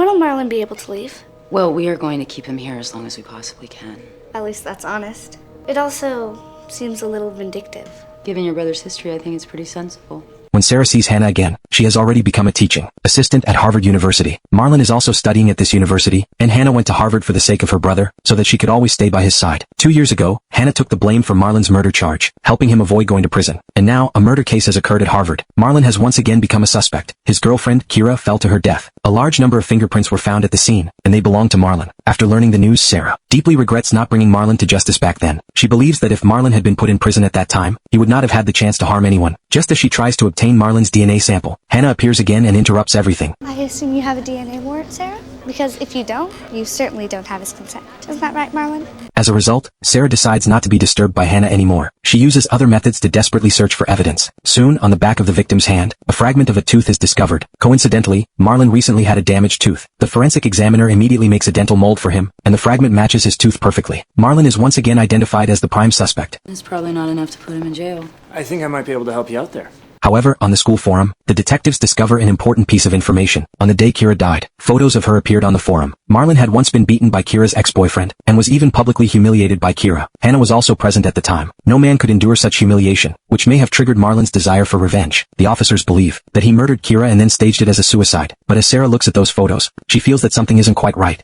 When will Marlon be able to leave? Well, we are going to keep him here as long as we possibly can. At least that's honest. It also seems a little vindictive. Given your brother's history, I think it's pretty sensible. When Sarah sees Hannah again, she has already become a teaching assistant at Harvard University. Marlon is also studying at this university, and Hannah went to Harvard for the sake of her brother, so that she could always stay by his side. 2 years ago, Hannah took the blame for Marlon's murder charge, helping him avoid going to prison. And now, a murder case has occurred at Harvard. Marlon has once again become a suspect. His girlfriend, Kira, fell to her death. A large number of fingerprints were found at the scene, and they belonged to Marlon. After learning the news, Sarah deeply regrets not bringing Marlon to justice back then. She believes that if Marlon had been put in prison at that time, he would not have had the chance to harm anyone. Just as she tries to obtain Marlon's DNA sample, Hannah appears again and interrupts everything. I assume you have a DNA warrant, Sarah? Because if you don't, you certainly don't have his consent. Isn't that right, Marlon? As a result, Sarah decides not to be disturbed by Hannah anymore. She uses other methods to desperately search for evidence. Soon, on the back of the victim's hand, a fragment of a tooth is discovered. Coincidentally, Marlon recently had a damaged tooth. The forensic examiner immediately makes a dental mold for him, and the fragment matches his tooth perfectly. Marlon is once again identified as the prime suspect. It's probably not enough to put him in jail. I think I might be able to help you out there. However, on the school forum, the detectives discover an important piece of information. On the day Kira died, photos of her appeared on the forum. Marlon had once been beaten by Kira's ex-boyfriend, and was even publicly humiliated by Kira. Hannah was also present at the time. No man could endure such humiliation, which may have triggered Marlon's desire for revenge. The officers believe that he murdered Kira and then staged it as a suicide. But as Sarah looks at those photos, she feels that something isn't quite right.